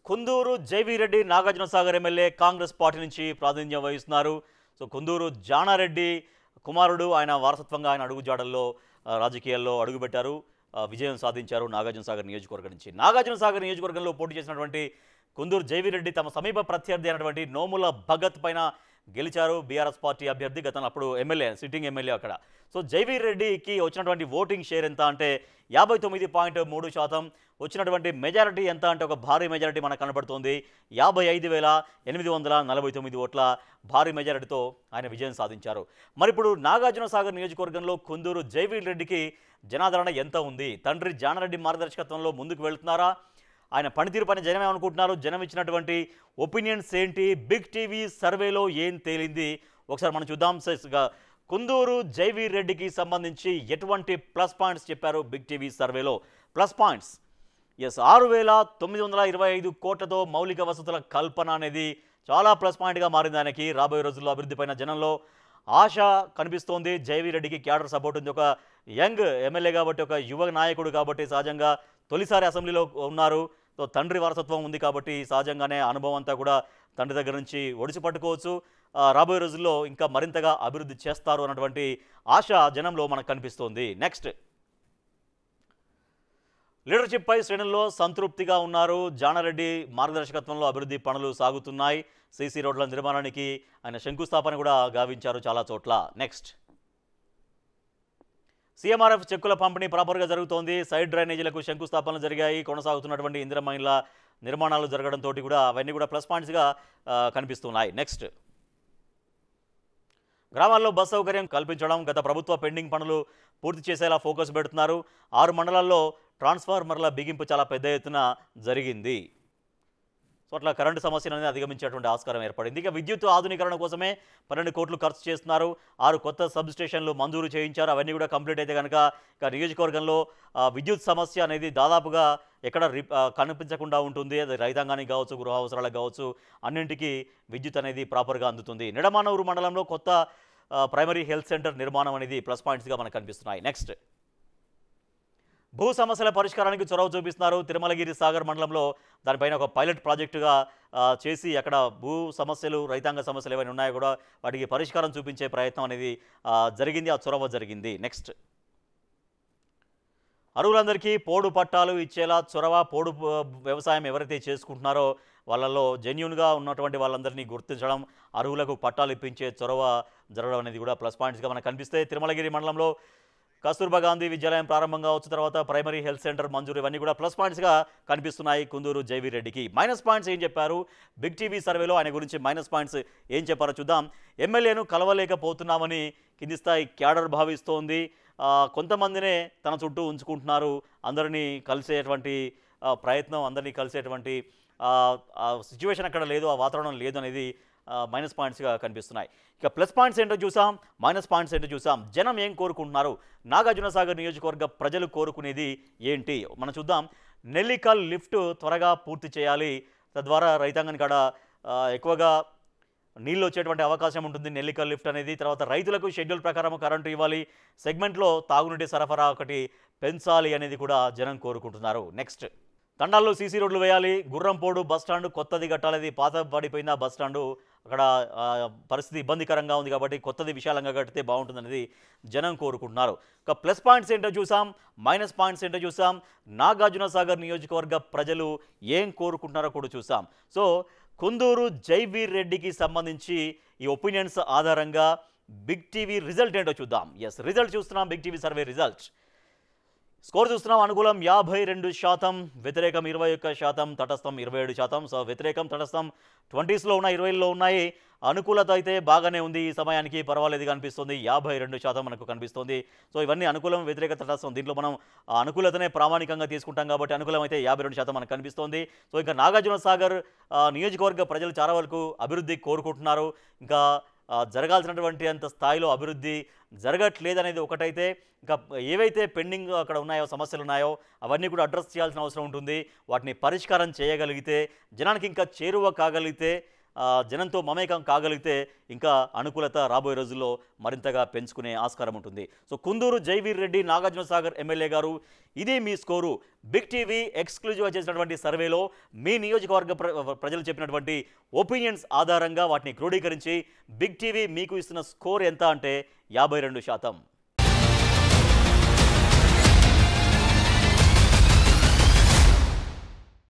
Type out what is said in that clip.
Kunduru Jaiveer Reddy Nagarjunasagar MLA Congress party నుంచి ప్రాతినిధ్యం వహిస్తున్నారు. సో కుందూరు జానారెడ్డి కుమారుడు, ఆయన వారసత్వంగా ఆయన అడుగుజాడల్లో రాజకీయాల్లో అడుగుపెట్టారు, విజయం సాధించారు నాగార్జునసాగర్ నియోజకవర్గం నుంచి. నాగార్జునసాగర్ నియోజకవర్గంలో పోటీ చేసినటువంటి కుందూరు జైవీరెడ్డి తమ సమీప ప్రత్యర్థి అయినటువంటి నోముల భగత్ పైన గెలిచారు. బీఆర్ఎస్ పార్టీ అభ్యర్థి, గతంలో అప్పుడు ఎమ్మెల్యే, సిట్టింగ్ ఎమ్మెల్యే అక్కడ. సో జైవీరెడ్డికి వచ్చినటువంటి ఓటింగ్ షేర్ ఎంత అంటే 59.3%. వచ్చినటువంటి మెజారిటీ ఎంత అంటే ఒక భారీ మెజారిటీ మనకు కనబడుతోంది. 55,849 ఓట్ల భారీ మెజారిటీతో ఆయన విజయం సాధించారు. మరి ఇప్పుడు నాగార్జునసాగర్ నియోజకవర్గంలో కుందూరు జైవీరెడ్డికి జనాదరణ ఎంత ఉంది? తండ్రి జానారెడ్డి మార్గదర్శకత్వంలో ముందుకు వెళ్తున్నారా? ఆయన పనితీరు పైన జనం ఏమనుకుంటున్నారు? జనం ఇచ్చినటువంటి ఒపీనియన్స్ ఏంటి? బిగ్ టీవీ సర్వేలో ఏం తేలింది? ఒకసారి మనం చూద్దాం. కుందూరు జైవీరెడ్డికి సంబంధించి ఎటువంటి ప్లస్ పాయింట్స్ చెప్పారు బిగ్ టీవీ సర్వేలో? ప్లస్ పాయింట్స్, 6,925 కోట్లతో మౌలిక వసతుల కల్పన అనేది చాలా ప్లస్ పాయింట్గా మారింది ఆయనకి. రాబోయే రోజుల్లో అభివృద్ధిపైన జనంలో ఆశ కనిపిస్తోంది. జైవీరెడ్డికి క్యాడర్ సపోర్ట్ ఉంది. ఒక యంగ్ ఎమ్మెల్యే కాబట్టి, ఒక యువ నాయకుడు కాబట్టి, సహజంగా తొలిసారి అసెంబ్లీలో ఉన్నారు. సో తండ్రి వారసత్వం ఉంది కాబట్టి సహజంగానే అనుభవం అంతా కూడా తండ్రి దగ్గర నుంచి ఒడిసి పట్టుకోవచ్చు. రాబోయే రోజుల్లో ఇంకా మరింతగా అభివృద్ధి చేస్తారు అన్నటువంటి ఆశ జనంలో మనకు కనిపిస్తోంది. నెక్స్ట్, లీడర్షిప్ పై శ్రేణుల్లో సంతృప్తిగా ఉన్నారు. జానారెడ్డి మార్గదర్శకత్వంలో అభివృద్ధి పనులు సాగుతున్నాయి. సీసీ రోడ్ల నిర్మాణానికి ఆయన శంకుస్థాపన కూడా గావించారు చాలా చోట్ల. నెక్స్ట్, సీఎంఆర్ఎఫ్ చెక్కుల పంపిణీ ప్రాపర్గా జరుగుతోంది. సైడ్ డ్రైనేజీలకు శంకుస్థాపనలు జరిగాయి. కొనసాగుతున్నటువంటి ఇందిరమైన్ల నిర్మాణాలు జరగడంతో కూడా అవన్నీ కూడా ప్లస్ పాయింట్స్గా కనిపిస్తున్నాయి. నెక్స్ట్, గ్రామాల్లో బస్ సౌకర్యం కల్పించడం, గత ప్రభుత్వ పెండింగ్ పనులు పూర్తి చేసేలా ఫోకస్ పెడుతున్నారు. 6 మండలాల్లో ట్రాన్స్ఫార్మర్ల బిగింపు చాలా పెద్ద ఎత్తున జరిగింది. సో అట్లా కరెంటు సమస్యను అనేది అధిగమించేటువంటి ఆస్కారం ఏర్పడింది. ఇక విద్యుత్ ఆధునీకరణ కోసమే 12 కోట్లు ఖర్చు చేస్తున్నారు. 6 కొత్త సబ్ స్టేషన్లు మంజూరు చేయించారు. అవన్నీ కూడా కంప్లీట్ అయితే కనుక ఇక నియోజకవర్గంలో విద్యుత్ సమస్య అనేది దాదాపుగా ఎక్కడ కనిపించకుండా ఉంటుంది. అది రైతాంగానికి కావచ్చు, గృహ అవసరాలకు కావచ్చు, అన్నింటికీ విద్యుత్ అనేది ప్రాపర్గా అందుతుంది. నిడమానూరు మండలంలో కొత్త ప్రైమరీ హెల్త్ సెంటర్ నిర్మాణం అనేది ప్లస్ పాయింట్స్గా మనకు కనిపిస్తున్నాయి. నెక్స్ట్, భూ సమస్యల పరిష్కారానికి చొరవ చూపిస్తున్నారు. తిరుమలగిరి సాగర్ మండలంలో దానిపైన ఒక పైలట్ ప్రాజెక్టుగా చేసి అక్కడ భూ సమస్యలు, రైతాంగ సమస్యలు ఏమైనా ఉన్నాయో కూడా వాటికి పరిష్కారం చూపించే ప్రయత్నం అనేది జరిగింది. ఆ చొరవ జరిగింది. నెక్స్ట్, అర్హులందరికీ పోడు పట్టాలు ఇచ్చేలా చొరవ. పోడు వ్యవసాయం ఎవరైతే చేసుకుంటున్నారో వాళ్ళలో జెన్యూన్గా ఉన్నటువంటి వాళ్ళందరినీ గుర్తించడం, అర్హులకు పట్టాలు ఇప్పించే చొరవ జరగడం అనేది కూడా ప్లస్ పాయింట్స్గా మనకు కనిపిస్తాయి. తిరుమలగిరి మండలంలో కస్తూర్బా గాంధీ విద్యాలయం ప్రారంభం కావచ్చు, తర్వాత ప్రైమరీ హెల్త్ సెంటర్ మంజూరు, ఇవన్నీ కూడా ప్లస్ పాయింట్స్గా కనిపిస్తున్నాయి కుందూరు జైవీరెడ్డికి. మైనస్ పాయింట్స్ ఏం చెప్పారు బిగ్ టీవీ సర్వేలో? ఆయన గురించి మైనస్ పాయింట్స్ ఏం చెప్పారో చూద్దాం. ఎమ్మెల్యేను కలవలేకపోతున్నామని కింది స్థాయి క్యాడర్ భావిస్తోంది. కొంతమందినే తన చుట్టూ ఉంచుకుంటున్నారు. అందరినీ కలిసేటువంటి ప్రయత్నం, అందరినీ కలిసేటువంటి సిచ్యువేషన్ అక్కడ లేదు, ఆ వాతావరణం లేదు అనేది మైనస్ పాయింట్స్గా కనిపిస్తున్నాయి. ఇక ప్లస్ పాయింట్స్ ఏంటో చూసాం, మైనస్ పాయింట్స్ ఏంటో చూసాం. జనం ఏం కోరుకుంటున్నారు? నాగార్జునసాగర్ నియోజకవర్గ ప్రజలు కోరుకునేది ఏంటి మనం చూద్దాం. నెల్లికల్ లిఫ్ట్ త్వరగా పూర్తి చేయాలి. తద్వారా రైతాంగానికి కాడ ఎక్కువగా నీళ్ళు వచ్చేటువంటి అవకాశం ఉంటుంది నెల్లికల్ లిఫ్ట్ అనేది. తర్వాత రైతులకు షెడ్యూల్ ప్రకారం కరెంటు ఇవ్వాలి. సెగ్మెంట్లో తాగునీటి సరఫరా ఒకటి పెంచాలి అనేది కూడా జనం కోరుకుంటున్నారు. నెక్స్ట్, తండాల్లో సీసీ రోడ్లు వేయాలి. గుర్రంపోడు బస్టాండ్ కొత్తది కట్టాలి. పాత పడిపోయిన బస్టాండు అక్కడ పరిస్థితి ఇబ్బందికరంగా ఉంది కాబట్టి కొత్తది విశాలంగా కడితే బాగుంటుందనేది జనం కోరుకుంటున్నారు. ఇక ప్లస్ పాయింట్స్ ఏంటో చూసాం, మైనస్ పాయింట్స్ ఏంటో చూసాం. నాగార్జునసాగర్ నియోజకవర్గ ప్రజలు ఏం కోరుకుంటున్నారో కూడా చూసాం. సో కుందూరు జైవీరెడ్డికి సంబంధించి ఈ ఒపీనియన్స్ ఆధారంగా బిగ్ టీవీ రిజల్ట్ ఏంటో చూద్దాం. ఎస్, రిజల్ట్ చూస్తున్నాం. Big TV survey result score చూస్తున్నాం. అనుకూలం 52%, వ్యతిరేకం 21%, తటస్థం 27%. సో వ్యతిరేకం, తటస్థం 20స్లో ఉన్నాయి, 20లో ఉన్నాయి. అనుకూలత అయితే బాగానే ఉంది. ఈ సమయానికి పర్వాలేదుగా అనిపిస్తుంది. 52% మనకు కనిపిస్తుంది. సో ఇవన్నీ అనుకూలం, వ్యతిరేక, తటస్థం. దీంట్లో మనం అనుకూలతనే ప్రామాణికంగా తీసుకుంటాం కాబట్టి అనుకూలం అయితే 52% మనకు కనిపిస్తుంది. సో ఇంకా నాగార్జునసాగర్ నియోజకవర్గ ప్రజలు చాలా వరకు అభివృద్ధి కోరుకుంటున్నారు. ఇంకా జరగాల్సినటువంటి అంత స్థాయిలో అభివృద్ధి జరగట్లేదనేది ఒకటైతే, ఇంకా ఏవైతే పెండింగ్ అక్కడ ఉన్నాయో, సమస్యలు ఉన్నాయో అవన్నీ కూడా అడ్రస్ చేయాల్సిన అవసరం ఉంటుంది. వాటిని పరిష్కారం చేయగలిగితే, జనానికి ఇంకా చేరువ కాగలిగితే జనంతో మమేకం కాగలిగితే ఇంకా అనుకూలత రాబోయే రోజుల్లో మరింతగా పెంచుకునే ఆస్కారం ఉంటుంది. సో కుందూరు జైవీర్ రెడ్డి నాగార్జునసాగర్ ఎమ్మెల్యే గారు, ఇది మీ స్కోరు. బిగ్ టీవీ ఎక్స్క్లూజివ్గా చేసినటువంటి సర్వేలో మీ నియోజకవర్గ ప్రజలు చెప్పినటువంటి ఒపీనియన్స్ ఆధారంగా వాటిని క్రోడీకరించి బిగ్ టీవీ మీకు ఇస్తున్న స్కోర్ ఎంత అంటే 52%.